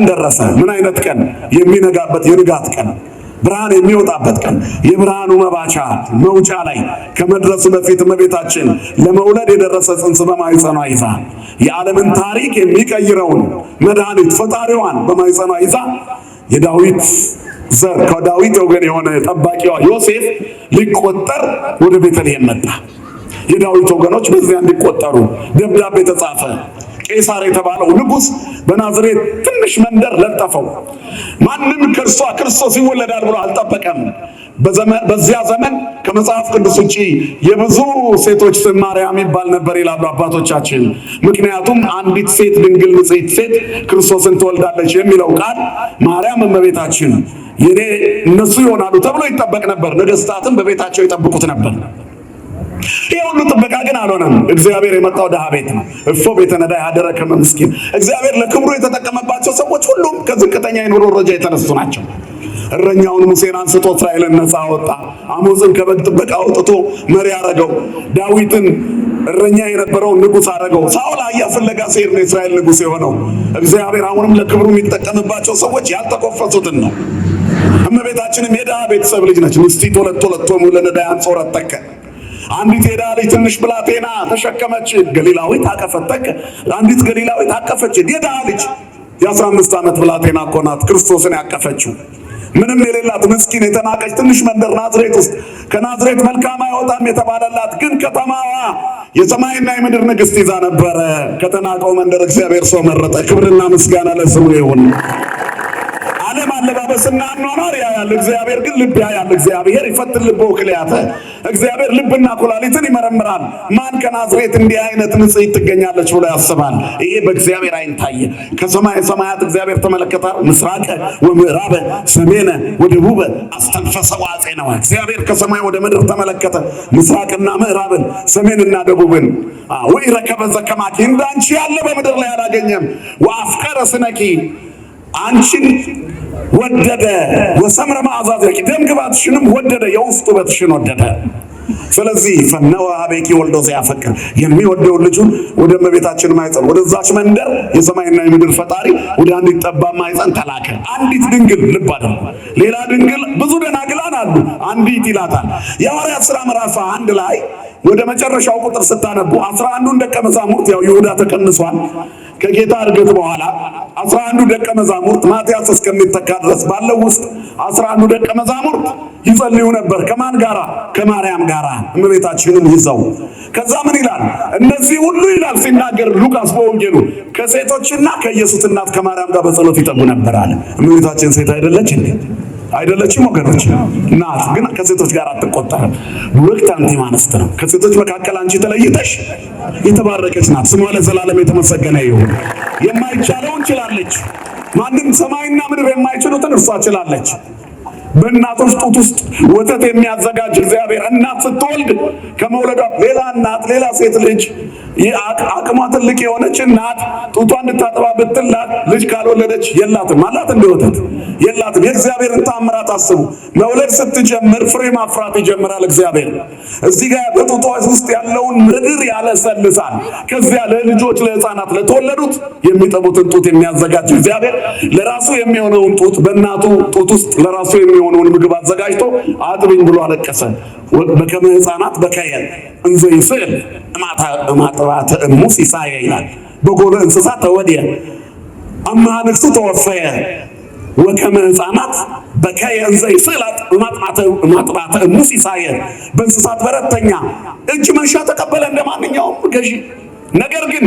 Speaker 1: ደረሰ። ምን አይነት ቀን? የሚነጋበት የንጋት ቀን፣ ብርሃን የሚወጣበት ቀን፣ የብርሃኑ መውጫ ላይ ከመድረሱ በፊት እመቤታችን ለመውለድ የደረሰ ጽንስ በማኅፀኗ ይዛ የዓለምን ታሪክ የሚቀይረውን መድኃኒት ፈጣሪዋን በማኅፀኗ ይዛ የዳዊት ዘር ከዳዊት ወገን የሆነ ጠባቂዋ ዮሴፍ ሊቆጠር ወደ ቤተልሔም መጣ። የዳዊት ወገኖች በዚያ እንዲቆጠሩ ደብዳቤ ተጻፈ። ቄሳር የተባለው ንጉሥ በናዝሬት ትንሽ መንደር ለጠፈው። ማንም ከእርሷ ክርስቶስ ይወለዳል ብሎ አልጠበቀም። በዚያ ዘመን ከመጽሐፍ ቅዱስ ውጪ የብዙ ሴቶች ስም ማርያም ይባል ነበር ይላሉ አባቶቻችን። ምክንያቱም አንዲት ሴት ድንግል ንጽሕት ሴት ክርስቶስን ትወልዳለች የሚለው ቃል ማርያም እመቤታችን እነሱ ይሆናሉ ተብሎ ይጠበቅ ነበር። ነገሥታትም በቤታቸው ይጠብቁት ነበር። ይህ ሁሉ ጥበቃ ግን አልሆነም። እግዚአብሔር የመጣው ድሃ ቤት ነው። እፎ ቤተ ነዳይ ሀደረ ከመ ምስኪን። እግዚአብሔር ለክብሩ የተጠቀመባቸው ሰዎች ሁሉም ከዝቅተኛ የኑሮ ደረጃ የተነሱ ናቸው። እረኛውን ሙሴን አንስቶ እስራኤልን ነፃ አወጣ። አሞጽን ከበግ ጥበቃ አውጥቶ መሪ አረገው። ዳዊትን እረኛ የነበረውን ንጉሥ አረገው። ሳኦል አህያ ፍለጋ ሲሄድ ነው የእስራኤል ንጉሥ የሆነው። እግዚአብሔር አሁንም ለክብሩ የሚጠቀምባቸው ሰዎች ያልተኮፈሱትን ነው። እመቤታችንም የድሃ ቤተሰብ ልጅ ነች። ንስቲት ወለቶሙ ለነዳያን ጾረተከ። አንዲት የድሃ ልጅ ትንሽ ብላቴና ተሸከመች። ገሊላዊት አቀፈተከ። አንዲት ገሊላዊት አቀፈች። የድሃ ልጅ የ15 ዓመት ብላቴና እኮ ናት ክርስቶስን ያቀፈችው። ምንም የሌላት ምስኪን የተናቀች ትንሽ መንደር ናዝሬት ውስጥ ከናዝሬት መልካም አይወጣም የተባለላት ግን ከተማዋ የሰማይና የምድር ንግሥት ይዛ ነበረ። ከተናቀው መንደር እግዚአብሔር ሰው መረጠ። ክብርና ምስጋና ለስሙ ይሁን። ዓለም አለባበስና አኗኗር ያያል፣ እግዚአብሔር ግን ልብ ያያል። እግዚአብሔር ይፈትን ልበ ወክልያተ። እግዚአብሔር ልብና ኩላሊትን ይመረምራል። ማን ከናዝሬት እንዲህ አይነት ንጽሕት ትገኛለች ብሎ ያስባል? ይሄ በእግዚአብሔር ዓይን ታየ። ከሰማይ ሰማያት እግዚአብሔር ተመለከተ። ምስራቀ ወምዕራበ ሰሜነ ወደቡበ አስተንፈሰ ወአጼነወ። እግዚአብሔር ከሰማይ ወደ ምድር ተመለከተ፣ ምስራቅና ምዕራብን ሰሜንና ደቡብን። ወኢረከበ ዘከማኪ፣ እንዳንቺ ያለ በምድር ላይ አላገኘም። ወአፍቀረ ስነኪ፣ አንቺን ወደደ። ወሰምረ መዓዛዘኪ፣ ደም ግባትሽንም ወደደ፣ የውስጥ ውበትሽን ወደደ። ስለዚህ ፈነወ ኀቤኪ ወልዶ ዘያፈቅር፣ የሚወደውን ልጁን ወደ እመቤታችን ማኅፀን ወደዛች መንደር የሰማይና የምድር ፈጣሪ ወደ አንዲት ጠባብ ማኅፀን ተላከ። አንዲት ድንግል፣ ልብ አድርጉ። ሌላ ድንግል ብዙ ደናግላን አሉ፣ አንዲት ይላታል። የሐዋርያት ሥራ ምዕራፍ 1 ላይ ወደ መጨረሻው ቁጥር ስታነቡ 11ዱን ደቀ መዛሙርት፣ ያው ይሁዳ ተቀንሷል ከጌታ እርገት በኋላ 11ዱ ደቀ መዛሙርት ማትያስ እስከሚተካ ድረስ ባለው ውስጥ 11ዱ ደቀ መዛሙርት ይጸልዩ ነበር። ከማን ጋራ? ከማርያም ጋራ እመቤታችንን ይዘው። ከዛ ምን ይላል? እነዚህ ሁሉ ይላል ሲናገር ሉቃስ በወንጌሉ ከሴቶችና ከኢየሱስ እናት ከማርያም ጋር በጸሎት ይጠጉ ነበር አለ። እመቤታችን ሴት አይደለች እንዴ? አይደለችም ወገኖች? ናት። ግን ከሴቶች ጋር አትቆጠርም። ወቅት አንቲ ማንስት ነው። ከሴቶች መካከል አንቺ ተለይተሽ የተባረከች ናት። ስሟ ለዘላለም የተመሰገነ ይሁን። የማይቻለውን ችላለች። ማንም ሰማይና ምድር የማይችሉትን እርሷ ችላለች። በእናቶች ጡት ውስጥ ወተት የሚያዘጋጅ እግዚአብሔር እናት ስትወልድ ከመውለዷ ሌላ እናት ሌላ ሴት ልጅ አቅሟ ትልቅ የሆነች እናት ጡቷን እንድታጠባ ብትላት ልጅ ካልወለደች የላትም። አላት እንደ ወተት የላትም። የእግዚአብሔርን ተአምራት አስቡ። መውለድ ስትጀምር ፍሬ ማፍራት ይጀምራል እግዚአብሔር። እዚህ ጋር በጡቷ ውስጥ ያለውን ምድር ያለሰልሳል። ከዚያ ለልጆች ለሕፃናት ለተወለዱት የሚጠቡትን ጡት የሚያዘጋጅ እግዚአብሔር ለራሱ የሚሆነውን ጡት በእናቱ ጡት ውስጥ ለራሱ የሚሆነውን ምግብ አዘጋጅቶ አጥብኝ ብሎ አለቀሰ። በከመ ሕፃናት በከየ እንዘ ይስዕል እማጥባተ እሙ ሲሳየ ይላል። በጎለ እንስሳ ተወድየ አምሃ ንግሡ ተወፈየ ወከመ ሕፃናት በከየ እንዘ ይስዕል እማጥባተ እሙ ሲሳየ። በእንስሳት በረተኛ እጅ መንሻ ተቀበለ እንደማንኛውም ገዢ። ነገር ግን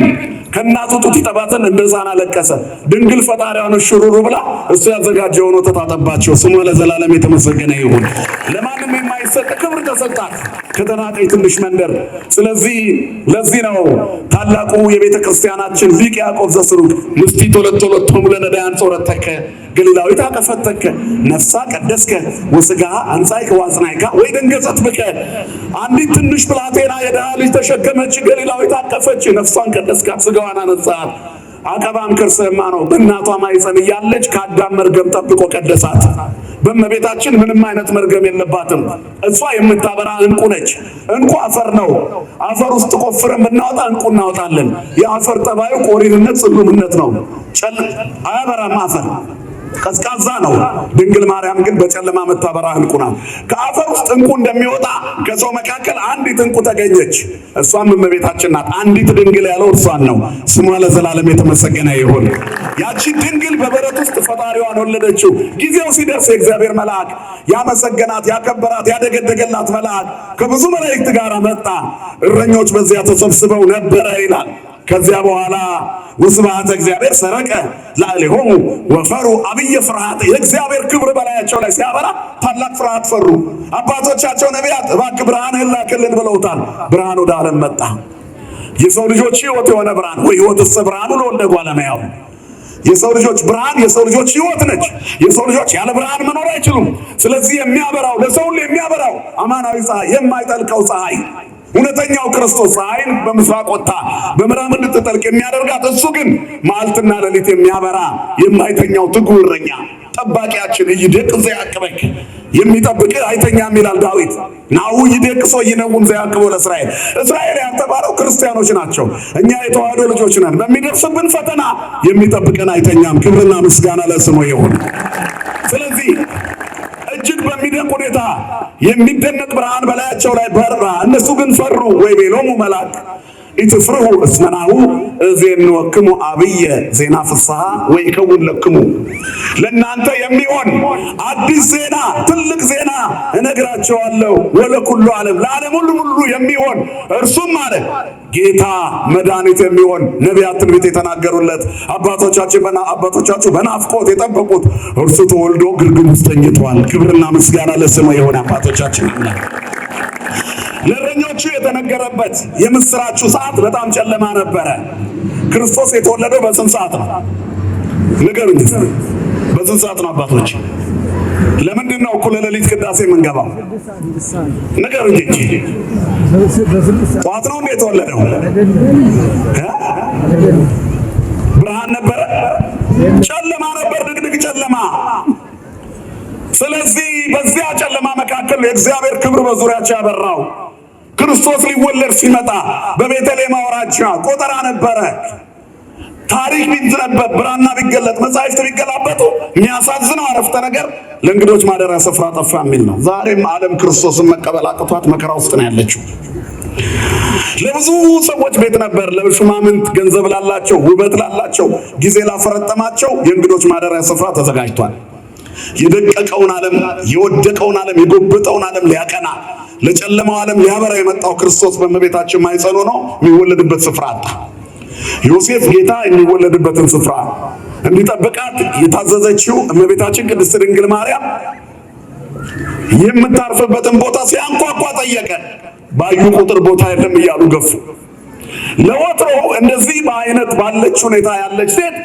Speaker 1: ከእናቱ ጡት ይጠባትን እንደ ሕፃን አለቀሰ። ድንግል ፈጣሪዋን ሽሩሩ ብላ እሱ ያዘጋጀውን ወተት አጠባቸው። ስሙ ለዘላለም የተመሰገነ ይሁን። ለማንም የማይሰጥ ክብር ተሰጣት ከተናቀች ትንሽ መንደር። ስለዚህ ለዚህ ነው ታላቁ የቤተ ክርስቲያናችን ሊቅ ያዕቆብ ዘስሩግ ምስቲት ወለቶሎቶም ለነዳያን ጾረተከ ገሊላዊት አቀፈተከ ነፍሳ ቀደስከ ወስጋ አንጻይከ ዋጽናይካ ወይ ደንገጸት ብከ። አንዲት ትንሽ ብላቴና የድሃ ልጅ ተሸከመች፣ ገሊላዊት አቀፈች፣ ነፍሷን ቀደስካት፣ ስጋዋን አነጻት። አቀባም ክርስማ ነው። በእናቷ ማይፀን እያለች ከአዳም መርገም ጠብቆ ቀደሳት። በእመቤታችን ምንም አይነት መርገም የለባትም። እሷ የምታበራ እንቁ ነች። እንቁ አፈር ነው። አፈር ውስጥ ቆፍረን ብናወጣ እንቁ እናወጣለን። የአፈር ጠባዩ ቆሪርነት፣ ጽሉምነት ነው። አያበራም አፈር ቀዝቃዛ ነው። ድንግል ማርያም ግን በጨለማ መታበራ እንቁ ናት። ከአፈር ውስጥ እንቁ እንደሚወጣ ከሰው መካከል አንዲት እንቁ ተገኘች። እሷም እመቤታችን ናት። አንዲት ድንግል ያለው እርሷን ነው። ስሟ ለዘላለም የተመሰገነ ይሁን። ያቺ ድንግል በበረት ውስጥ ፈጣሪዋን ወለደችው። ጊዜው ሲደርስ የእግዚአብሔር መልአክ ያመሰገናት፣ ያከበራት፣ ያደገደገላት መልአክ ከብዙ መላእክት ጋር መጣ። እረኞች በዚያ ተሰብስበው ነበረ ይላል። ከዚያ በኋላ ወስብሐተ እግዚአብሔር ሰረቀ ላዕሌሆሙ ወፈሩ አብየ ፍርሃት። የእግዚአብሔር ክብር በላያቸው ላይ ሲያበራ ታላቅ ፍርሃት ፈሩ። አባቶቻቸው ነቢያት እባክህ ብርሃንህን ላክልን ብለውታል። ብርሃን ወደ ዓለም መጣ። የሰው ልጆች ሕይወት የሆነ ብርሃን ወይ ሕይወትሰ ብርሃኑ ለወልደ እጓለ እመሕያው። የሰው ልጆች ብርሃን የሰው ልጆች ሕይወት ነች። የሰው ልጆች ያለ ብርሃን መኖር አይችሉም። ስለዚህ የሚያበራው ለሰው ሁሉ የሚያበራው አማናዊ ፀሐይ፣ የማይጠልቀው ፀሐይ እውነተኛው ክርስቶስ ፀሐይን በምስራቅ ወጥታ በምዕራብ እንድትጠልቅ የሚያደርጋት እሱ ግን መዓልትና ሌሊት የሚያበራ የማይተኛው ትጉህ እረኛ ጠባቂያችን ይደቅ ዘያቅበክ የሚጠብቅ አይተኛም ይላል ዳዊት። ናሁ ይደቅሶ ይነውም ዘያቅቦ ለእስራኤል። እስራኤል ያልተባለው ክርስቲያኖች ናቸው። እኛ የተዋህዶ ልጆች ነን። በሚደርስብን ፈተና የሚጠብቀን አይተኛም። ክብርና ምስጋና ለስሙ ይሁን። ስለዚህ እጅግ በሚደንቅ ሁኔታ የሚደነቅ ብርሃን በላያቸው ላይ በራ። እነሱ ግን ፈሩ። ወይቤሎሙ መልአክ ኢትፍርሁ እስመ ናሁ እዜንወክሙ አብየ ዜና ፍስሐ ወይከውን ለክሙ። ለእናንተ የሚሆን አዲስ ዜና፣ ትልቅ ዜና እነግራቸዋለሁ። ወለኩሉ ዓለም፣ ለዓለም ሁሉ የሚሆን እርሱም አለ ጌታ መድኃኒት የሚሆን ነቢያት ትንቢት የተናገሩለት አባቶቻችሁ በናፍቆት የጠበቁት እርሱ ተወልዶ ግርግም ውስጥ ተኝቷል። ክብርና ምስጋና ለስሙ ይሁን። አባቶቻችን ለእረኞቹ የተነገረበት የምስራቹ ሰዓት በጣም ጨለማ ነበረ። ክርስቶስ የተወለደው በስንት ሰዓት ነው? ንገሩኝ። በስንት ሰዓት ነው አባቶች? ለምንድን ነው እኩለ ሌሊት ቅዳሴ የምንገባው? ንገሩኝ እንጂ። ጠዋት ነው እንዴ የተወለደው? ብርሃን ነበረ? ጨለማ ነበር፣ ድቅድቅ ጨለማ። ስለዚህ በዚያ ጨለማ መካከል የእግዚአብሔር ክብር በዙሪያቸው ያበራው ክርስቶስ ሊወለድ ሲመጣ በቤተልሔም አውራጃ ቆጠራ ነበረ። ታሪክ ቢነበብ፣ ብራና ቢገለጥ፣ መጻሕፍት ቢገላበጡ የሚያሳዝነው አረፍተ ነገር ለእንግዶች ማደሪያ ስፍራ ጠፋ የሚል ነው። ዛሬም ዓለም ክርስቶስን መቀበል አቅቷት መከራ ውስጥ ነው ያለችው። ለብዙ ሰዎች ቤት ነበር። ለሹማምንት፣ ገንዘብ ላላቸው፣ ውበት ላላቸው፣ ጊዜ ላፈረጠማቸው የእንግዶች ማደሪያ ስፍራ ተዘጋጅቷል። የደቀቀውን ዓለም፣ የወደቀውን ዓለም፣ የጎበጠውን ዓለም ሊያቀና ለጨለማው ዓለም ሊያበራ የመጣው ክርስቶስ በእመቤታችን ማኅፀን ሆኖ የሚወለድበት ስፍራ አጣ። ዮሴፍ ጌታ የሚወለድበትን ስፍራ እንዲጠብቃት የታዘዘችው እመቤታችን ቅድስት ድንግል ማርያም የምታርፍበትን ቦታ ሲያንኳኳ ጠየቀ። ባዩ ቁጥር ቦታ የለም እያሉ ገፉ። ለወትሮ እንደዚህ በአይነት ባለች ሁኔታ ያለች ሴት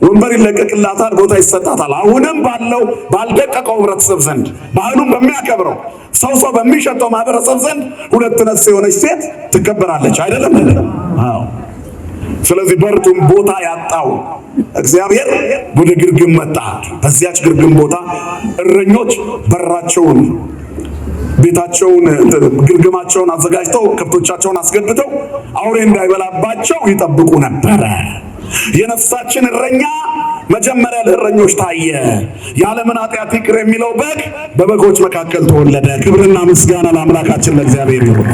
Speaker 1: ወንበር ይለቀቅላታል፣ ቦታ ይሰጣታል። አሁንም ባለው ባልደቀቀው ህብረተሰብ ዘንድ ባህሉን በሚያከብረው ሰው በሚሸተው ማህበረሰብ ዘንድ ሁለት ነፍስ የሆነች ሴት ትከበራለች። አይደለም? አዎ። ስለዚህ በርቱም ቦታ ያጣው እግዚአብሔር ወደ ግርግም መጣ። በዚያች ግርግም ቦታ እረኞች በራቸውን ቤታቸውን ግርግማቸውን አዘጋጅተው ከብቶቻቸውን አስገብተው አውሬ እንዳይበላባቸው ይጠብቁ ነበር። የነፍሳችን እረኛ መጀመሪያ ለእረኞች ታየ። የዓለምን ኃጢአት ይቅር የሚለው በግ በበጎች መካከል ተወለደ። ክብርና ምስጋና ለአምላካችን ለእግዚአብሔር ይሁን።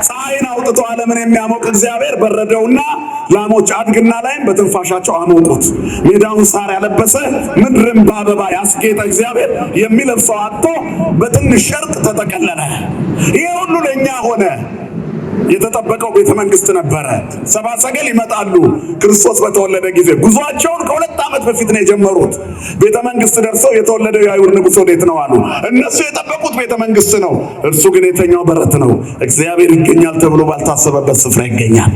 Speaker 1: ፀሐይን አውጥቶ ዓለምን የሚያሞቅ እግዚአብሔር በረደውና ላሞች አድግና ላይም በትንፋሻቸው አሞቁት። ሜዳውን ሳር ያለበሰ ምድርን በአበባ ያስጌጠ እግዚአብሔር የሚለብሰው አጥቶ በትንሽ ሸርጥ ተጠቀለለ። ይሄ ሁሉ ለእኛ ሆነ። የተጠበቀው ቤተ መንግስት ነበረ። ሰብአ ሰገል ይመጣሉ። ክርስቶስ በተወለደ ጊዜ ጉዟቸውን ከ2 ዓመት በፊት ነው የጀመሩት። ቤተ መንግስት ደርሰው የተወለደው የአይሁድ ንጉሥ ወዴት ነው አሉ። እነሱ የጠበቁት ቤተ መንግስት ነው። እርሱ ግን የተኛው በረት ነው። እግዚአብሔር ይገኛል ተብሎ ባልታሰበበት ስፍራ ይገኛል።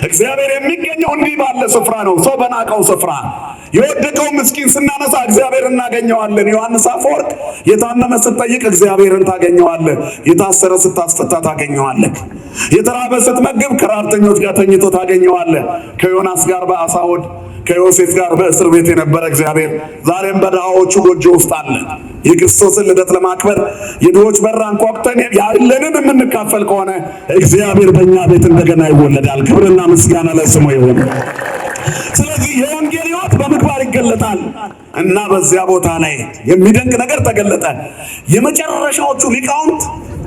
Speaker 1: እግዚአብሔር የሚገኘው እንዲህ ባለ ስፍራ ነው። ሰው በናቀው ስፍራ የወደቀው ምስኪን ስናነሳ እግዚአብሔር እናገኘዋለን። ዮሐንስ አፈወርቅ የታመመ ስትጠይቅ እግዚአብሔርን ታገኘዋለህ፣ የታሰረ ስታስፈታ ታገኘዋለህ፣ የተራበ ስትመግብ ከራርተኞች ጋር ተኝቶ ታገኘዋለህ። ከዮናስ ጋር በአሳ ሆድ ከዮሴፍ ጋር በእስር ቤት የነበረ እግዚአብሔር ዛሬም በድሃዎቹ ጎጆ ውስጥ አለ። የክርስቶስን ልደት ለማክበር የድሆች በር አንኳኩተን ያለንን የምንካፈል ከሆነ እግዚአብሔር በእኛ ቤት እንደገና ይወለዳል። ክብርና ምስጋና ለስሙ ይሁን። ስለዚህ የወንጌል ሕይወት በምግባር ይገለጣል እና በዚያ ቦታ ላይ የሚደንቅ ነገር ተገለጠ። የመጨረሻዎቹ ሊቃውንት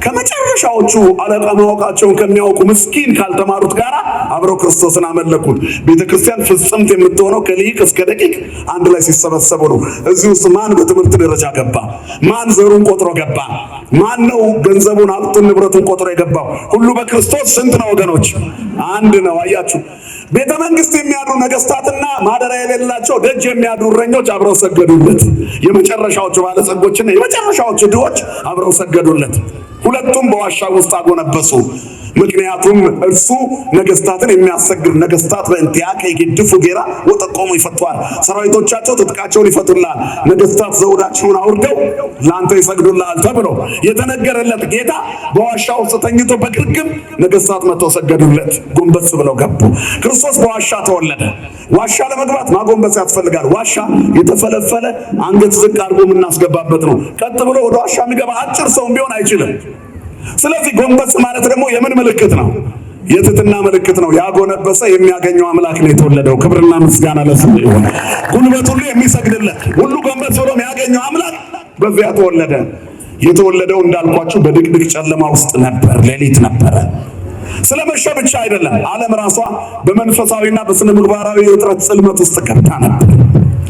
Speaker 1: ከመጨረሻዎቹ አለቃ ማወቃቸውን ከሚያውቁ ምስኪን ካልተማሩት ጋር አብረው ክርስቶስን አመለኩት። ቤተክርስቲያን ፍጽምት የምትሆነው ከሊቅ እስከ ደቂቅ አንድ ላይ ሲሰበሰቡ ነው። እዚህ ውስጥ ማን በትምህርት ደረጃ ገባ? ማን ዘሩን ቆጥሮ ገባ? ማን ነው ገንዘቡን ሀብቱን ንብረቱን ቆጥሮ የገባው? ሁሉ በክርስቶስ ስንት ነው ወገኖች? አንድ ነው። አያችሁ፣ ቤተ መንግስት የሚያድሩ ነገስታትና ማደሪያ የሌላቸው ደጅ የሚያድሩ እረኞች አብረው ሰገዱለት። የመጨረሻዎቹ ባለጸጎችና የመጨረሻዎቹ ድሆች አብረው ሰገዱለት። ሁለቱም በዋሻ ውስጥ አጎነበሱ። ምክንያቱም እርሱ ነገስታትን የሚያሰግድ ነገስታት በእንቲአከ ይገድፉ ጌራ ወጠቆሙ ይፈቷል። ሰራዊቶቻቸው ትጥቃቸውን ይፈቱላል፣ ነገስታት ዘውዳቸውን አውርደው ላንተ ይሰግዱላል ተብሎ የተነገረለት ጌታ በዋሻ ውስጥ ተኝቶ በግርግም ነገስታት መጥተው ሰገዱለት፣ ጎንበስ ብለው ገቡ። ክርስቶስ በዋሻ ተወለደ። ዋሻ ለመግባት ማጎንበስ ያስፈልጋል። ዋሻ የተፈለፈለ አንገት ዝቅ አድርጎ የምናስገባበት ነው። ቀጥ ብሎ ወደ ዋሻ የሚገባ አጭር ሰውም ቢሆን አይችልም። ስለዚህ ጎንበስ ማለት ደግሞ የምን ምልክት ነው? የትህትና ምልክት ነው። ያጎነበሰ የሚያገኘው አምላክ ነው የተወለደው። ክብርና ምስጋና ለስሙ ይሁን። ጉልበት ሁሉ የሚሰግድለት ሁሉ ጎንበስ ብሎ የሚያገኘው አምላክ በዚያ ተወለደ። የተወለደው እንዳልኳችሁ በድቅድቅ ጨለማ ውስጥ ነበር፣ ሌሊት ነበረ። ስለመሸ ብቻ አይደለም፣ ዓለም ራሷ በመንፈሳዊና በስነ ምግባራዊ እጥረት ጽልመት ውስጥ ገብታ ነበር።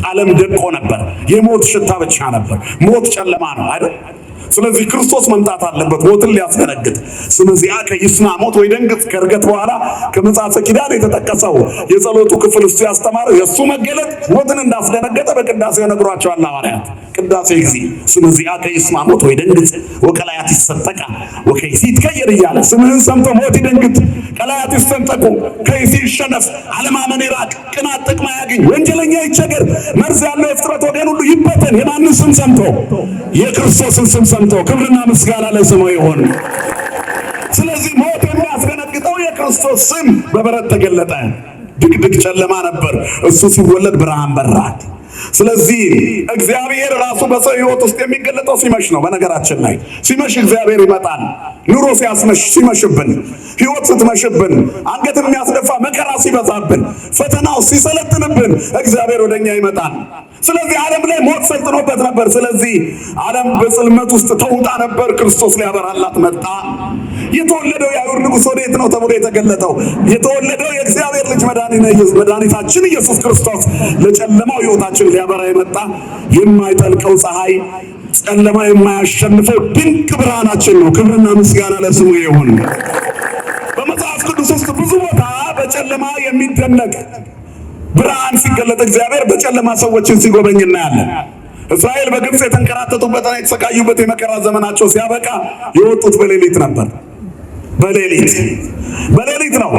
Speaker 1: ዓለም ደቆ ነበር። የሞት ሽታ ብቻ ነበር። ሞት ጨለማ ነው አይደል? ስለዚህ ክርስቶስ መምጣት አለበት፣ ሞትን ሊያስደነግጥ። ስለዚህ ይስማ ሞት ወይ ደንግጥ ከርገት በኋላ ከመጽሐፈ ኪዳን የተጠቀሰው የጸሎቱ ክፍል እሱ ያስተማረው የእሱ መገለጥ ሞትን እንዳስደነገጠ በቅዳሴው ነግሯቸዋል ሐዋርያት። ቅዳሴ ጊዜ ስለዚህ ይስማ ሞት ወይ ደንግጥ ወቀላያት ይሰጠቃ ወከይሲ ይትቀየር እያለ ስምህን ሰምቶ ሞት ይደንግጥ፣ ቀላያት ይሰንጠቁ፣ ከይሲ ይሸነፍ፣ አለማመን ይራቅ፣ ቅናት ጥቅም ያገኝ፣ ወንጀለኛ ይቸገር፣ መርዝ ያለው የፍጥረት ወገን ሁሉ ይበተን። የማንን ስም ሰምቶ? የክርስቶስን ስም ሰምቶ። ክብርና ምስጋና ለስሙ ይሁን። ስለዚህ ሞት የሚያስደነግጠው የክርስቶስ ስም በበረት ተገለጠ። ድቅድቅ ጨለማ ነበር፣ እሱ ሲወለድ ብርሃን በራ። ስለዚህ እግዚአብሔር ራሱ በሰው ሕይወት ውስጥ የሚገለጠው ሲመሽ ነው። በነገራችን ላይ ሲመሽ እግዚአብሔር ይመጣል። ኑሮ ሲመሽብን፣ ሕይወት ስትመሽብን፣ አንገት የሚያስደፋ መከራ ሲበዛብን፣ ፈተናው ሲሰለጥንብን እግዚአብሔር ወደኛ ይመጣል። ስለዚህ ዓለም ላይ ሞት ሰልጥኖበት ነበር። ስለዚህ ዓለም በጽልመት ውስጥ ተውጣ ነበር። ክርስቶስ ሊያበራላት መጣ። የተወለደው የአይሁድ ንጉሥ ወዴት ነው ተብሎ የተገለጠው? የተወለደው የእግዚአብሔር ልጅ መድኃኒታችን ኢየሱስ ክርስቶስ ለጨለማው ሕይወታችን ሊያበራ የመጣ የማይጠልቀው ፀሐይ ጨለማ የማያሸንፈው ድንቅ ብርሃናችን ነው። ክብርና ምስጋና ለስሙ ይሁን። በመጽሐፍ ቅዱስ ውስጥ ብዙ ቦታ በጨለማ የሚደነቅ ብርሃን ሲገለጥ እግዚአብሔር በጨለማ ሰዎችን ሲጎበኝ እናያለን። እስራኤል በግብፅ የተንከራተቱበትና የተሰቃዩበት የመከራ ዘመናቸው ሲያበቃ የወጡት በሌሊት ነበር። በሌሊት ነው።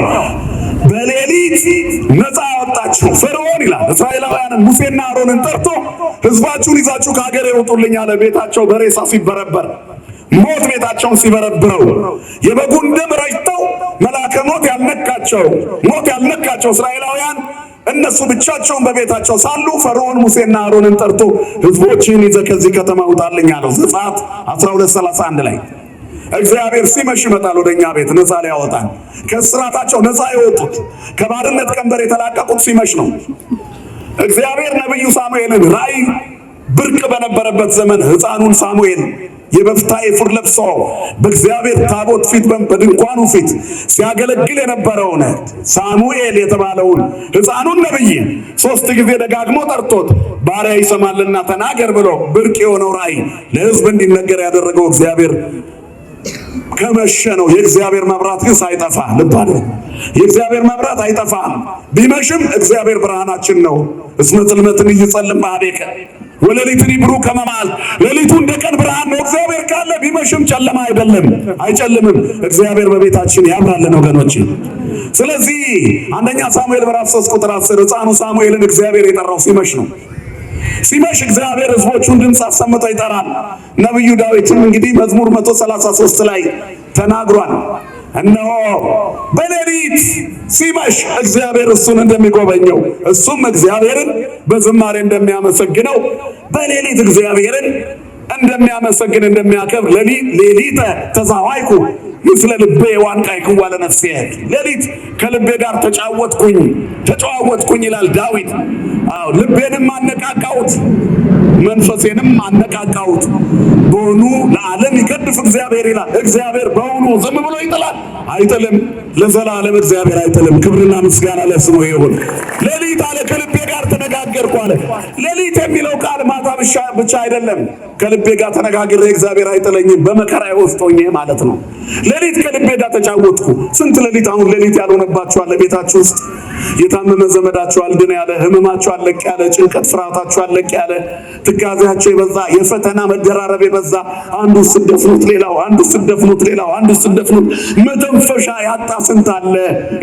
Speaker 1: በሌሊት ነፃ ያወጣችሁ ፈርዖን ይላል እስራኤላውያንን ሙሴና አሮንን ጠርቶ ሕዝባችሁን ይዛችሁ ከሀገር ይውጡልኝ አለ። ቤታቸው በሬሳ ሲበረበር ሞት ቤታቸውን ሲበረብረው የበጉን ደም ረጭተው መልአከ ሞት ያልነካቸው እስራኤላውያን እነሱ ብቻቸውን በቤታቸው ሳሉ ፈርዖን ሙሴና አሮንን ጠርቶ ሕዝቦችን ይዘህ ከዚህ ከተማ ውጣልኝ አለው። ዘጸአት 12:31 ላይ እግዚአብሔር ሲመሽ ይመጣል ወደኛ ቤት ነፃ ሊያወጣን። ከእስራታቸው ነፃ የወጡት ከባርነት ቀንበር የተላቀቁት ሲመሽ ነው። እግዚአብሔር ነብዩ ሳሙኤልን ራእይ ብርቅ በነበረበት ዘመን ሕፃኑን ሳሙኤል የበፍታ ኤፉድ ለብሶ በእግዚአብሔር ታቦት ፊት በድንኳኑ ፊት ሲያገለግል የነበረውን ሳሙኤል የተባለውን ሕፃኑን ነብይ 3 ጊዜ ደጋግሞ ጠርቶት ባሪያ ይሰማልና ተናገር ብሎ ብርቅ የሆነው ራእይ ለሕዝብ እንዲነገር ያደረገው እግዚአብሔር ከመሸ ነው። የእግዚአብሔር መብራት ግን ሳይጠፋ ልባል የእግዚአብሔር መብራት አይጠፋም። ቢመሽም እግዚአብሔር ብርሃናችን ነው። እስመ ጽልመትን ይጸልም ማህቤከ ወለሊትን ይብሩ ከመማል ሌሊቱ እንደ ቀን ብርሃን ነው። እግዚአብሔር ካለ ቢመሽም ጨለማ አይጨልምም። እግዚአብሔር በቤታችን ያብራልን ወገኖች። ስለዚህ አንደኛ ሳሙኤል ምዕራፍ 3 ቁጥር 10 ሕፃኑ ሳሙኤልን እግዚአብሔር የጠራው ሲመሽ ነው። ሲመሽ እግዚአብሔር ሕዝቦቹን ድምፅ አሰምቶ ይጠራል። ነብዩ ዳዊትም እንግዲህ መዝሙር 133 ላይ ተናግሯል። እነሆ በሌሊት ሲመሽ እግዚአብሔር እሱን እንደሚጎበኘው እሱም እግዚአብሔርን በዝማሬ እንደሚያመሰግነው በሌሊት እግዚአብሔርን እንደሚያመሰግን እንደሚያከብር ሌሊተ ተዛዋይኩ ምስለ ልቤ ዋንቃይኩ ዋለ ነፍሴ ሌሊት ከልቤ ጋር ተጨዋወትኩኝ ይላል ዳዊት። ልቤንም አነቃቃሁት መንፈሴንም አነቃቃሁት። በውኑ ለዓለም ይገድፍ እግዚአብሔር ይላል። እግዚአብሔር በውኑ ዝም ብሎ ይጥላል? አይጥልም። ለዘላለም እግዚአብሔር አይጥልም። ክብርና ምስጋና ለስሙ ይሁን። ሌሊት አለ ከልቤ ጋር ተነጋገርኩ አለ። ሌሊት የሚለው ቃል ማታ ብቻ አይደለም። ከልቤ ጋር ተነጋግሬ እግዚአብሔር አይጥለኝም በመከራዬ ውስጥ ሆኜ ማለት ነው። ሌሊት ከልቤ ጋር ተጫወትኩ። ስንት ሌሊት አሁን ሌሊት ያልሆነባችሁ አለ ቤታችሁ ውስጥ የታመመ ዘመዳችሁ አልድን ያለ፣ ህመማችሁ አለቅ ያለ፣ ጭንቀት ፍርሃታችሁ አለቅ ያለ፣ ትካዜያችሁ የበዛ፣ የፈተና መደራረብ የበዛ፣ አንዱ ስደፍኑት ሌላው መተንፈሻ ያጣ ስንት አለ።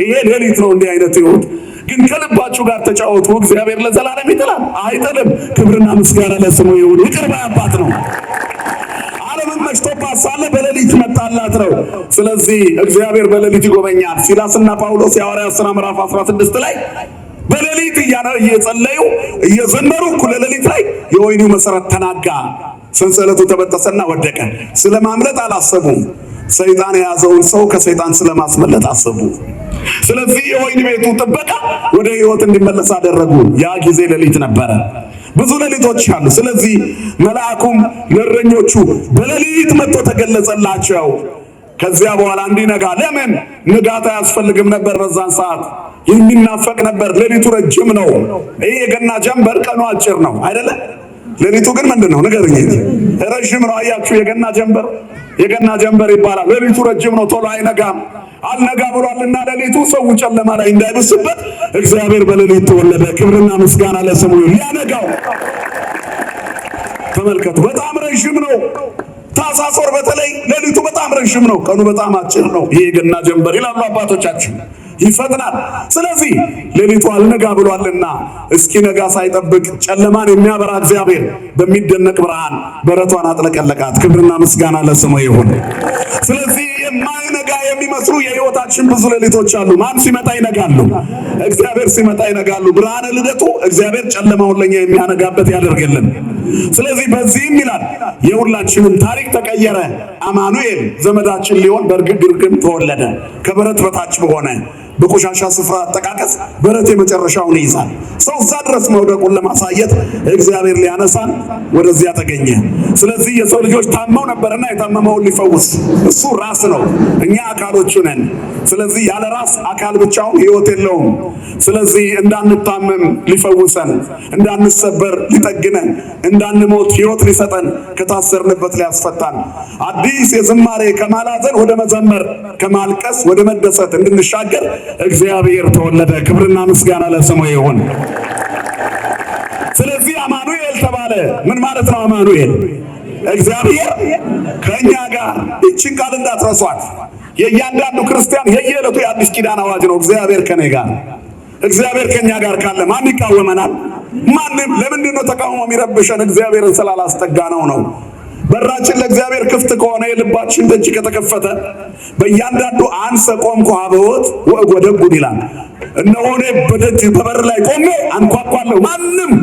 Speaker 1: ይሄ ሌሊት ነው። እንዲህ አይነት ህይወት ግን ከልባችሁ ጋር ተጫወቱ። እግዚአብሔር ለዘላለም ይጥላል? አይጥልም። ክብርና ምስጋና ለስሙ ይሁን። ይቅር ባይ አባት ነው። ዓለምን መሽቶባት ሳለ በሌሊት መጣላት ነው። ስለዚህ እግዚአብሔር በሌሊት ይጎበኛል። ሲላስና ጳውሎስ የሐዋርያት ሥራ ምዕራፍ 16 ላይ በሌሊት እየጸለዩ እየዘመሩ እኩለ ሌሊት ላይ የወህኒው መሰረት ተናጋ፣ ሰንሰለቱ ተበጠሰና ወደቀ። ስለማምለጥ አላሰቡም። ሰይጣን የያዘውን ሰው ከሰይጣን ስለማስመለጥ አሰቡ። ስለዚህ የወህኒ ቤቱ ጥበቃ ወደ ሕይወት እንዲመለስ አደረጉ። ያ ጊዜ ሌሊት ነበረ። ብዙ ሌሊቶች አሉ። ስለዚህ መልአኩም ለእረኞቹ በሌሊት መጥቶ ተገለጸላቸው። ከዚያ በኋላ እንዲነጋ፣ ለምን ንጋት አያስፈልግም ነበር። በዛን ሰዓት የሚናፈቅ ነበር። ሌሊቱ ረጅም ነው። ይሄ የገና ጀንበር ቀኑ አጭር ነው አይደለ? ሌሊቱ ግን ምንድን ነው ንገርኝ? ረጅም ነው። አያችሁ፣ የገና ጀንበር ይባላል። ሌሊቱ ረጅም ነው፣ ቶሎ አይነጋም። አልነጋ ብሏልና ሌሊቱ ሰው ጨለማ ላይ እንዳይብስበት እግዚአብሔር በሌሊት ተወለደ። ክብርና ምስጋና ለስሙ ይሁን። ሊያነጋው ተመልከቱ። በጣም ረጅም ነው። ታኅሳስ ወር በተለይ ሌሊቱ በጣም ረጅም ነው፣ ቀኑ በጣም አጭር ነው። ይሄ የገና ጀንበር ይላሉ አባቶቻችን፣ ይፈጥናል። ስለዚህ ሌሊቱ አልነጋ ብሏልና እስኪነጋ ሳይጠብቅ ጨለማን የሚያበራ እግዚአብሔር በሚደነቅ ብርሃን በረቷን አጥለቀለቃት። ክብርና ምስጋና ለስሙ ይሁን። ስለዚህ የማይነጋ የሚመስሉ የሕይወታችን ብዙ ሌሊቶች አሉ። ማን ሲመጣ ይነጋሉ? እግዚአብሔር ሲመጣ ይነጋሉ። ብርሃነ ልደቱ እግዚአብሔር ጨለማውን ለኛ የሚያነጋበት ያደርግልን። ስለዚህ በዚህም ይላል የሁላችንም ታሪክ ተቀየረ። አማኑኤል ዘመዳችን ሊሆን በግርግም ተወለደ። ከበረት በታች በሆነ በቆሻሻ ስፍራ አጠቃቀስ በረት የመጨረሻውን ይይዛል። ሰው እዛ ድረስ መውደቁን ለማሳየት እግዚአብሔር ሊያነሳን ወደዚያ ተገኘ። ስለዚህ የሰው ልጆች ታመው ነበርና የታመመውን ሊፈውስ እሱ ራስ ነው፣ እኛ አካሎቹ ነን። ስለዚህ ያለ ራስ አካል ብቻውን ሕይወት የለውም። ስለዚህ እንዳንታመም ሊፈውሰን፣ እንዳንሰበር ሊጠግነን፣ እንዳንሞት ሕይወት ሊሰጠን፣ ከታሰርንበት ሊያስፈታን፣ አዲስ የዝማሬ ከማላዘን ወደ መዘመር፣ ከማልቀስ ወደ መደሰት እንድንሻገር እግዚአብሔር ተወለደ። ክብርና ምስጋና ለስሙ ይሁን። ስለዚህ አማኑኤል ተባለ። ምን ማለት ነው አማኑኤል? እግዚአብሔር ከኛ ጋር። እቺን ቃል እንዳትረሷት። የእያንዳንዱ ክርስቲያን የየዕለቱ የአዲስ ኪዳን አዋጅ ነው። እግዚአብሔር ከኔ ጋር። እግዚአብሔር ከኛ ጋር ካለ ማን ይቃወመናል? ማንም። ለምንድን ነው ተቃውሞ የሚረብሸን? እግዚአብሔርን ስላላስጠጋነው ነው። በራችን ለእግዚአብሔር ክፍት ከሆነ የልባችን ደጅ ከተከፈተ በእያንዳንዱ አንሰ ቆምኩ ኀበወት ወእጎደጉድ ይላል። እነሆ እኔ በደጅ በበር ላይ ቆሜ አንኳኳለሁ፣ ማንም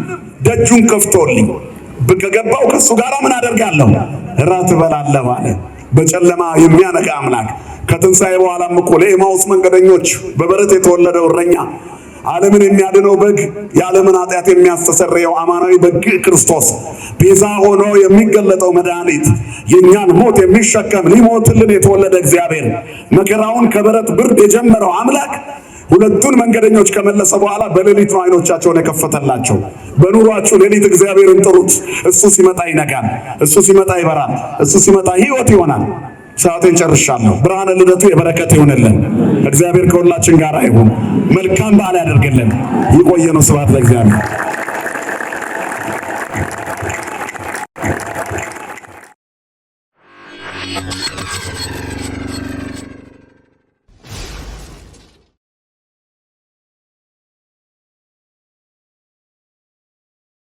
Speaker 1: ደጁን ከፍቶልኝ ከገባው ከሱ ጋር ምን አደርጋለሁ? እራት እበላለሁ አለ። በጨለማ የሚያነቃ አምላክ። ከትንሣኤ በኋላም እኮ ለኤማውስ መንገደኞች በበረት የተወለደው እረኛ፣ ዓለምን የሚያድነው በግ፣ የዓለምን ኃጢአት የሚያስተሰርየው አማናዊ በግ ክርስቶስ፣ ቤዛ ሆኖ የሚገለጠው መድኃኒት፣ የእኛን ሞት የሚሸከም ሊሞትልን የተወለደ እግዚአብሔር፣ መከራውን ከበረት ብርድ የጀመረው አምላክ ሁለቱን መንገደኞች ከመለሰ በኋላ በሌሊት ነው አይኖቻቸውን የከፈተላቸው። በኑሯችሁ ሌሊት እግዚአብሔርን ጥሩት። እሱ ሲመጣ ይነጋል፣ እሱ ሲመጣ ይበራል፣ እሱ ሲመጣ ሕይወት ይሆናል። ሰዓቴን ጨርሻለሁ። ብርሃነ ልደቱ የበረከት ይሁንልን። እግዚአብሔር ከሁላችን ጋር ይሁን። መልካም በዓል ያደርግልን። ይቆየን። ስብሐት ለእግዚአብሔር።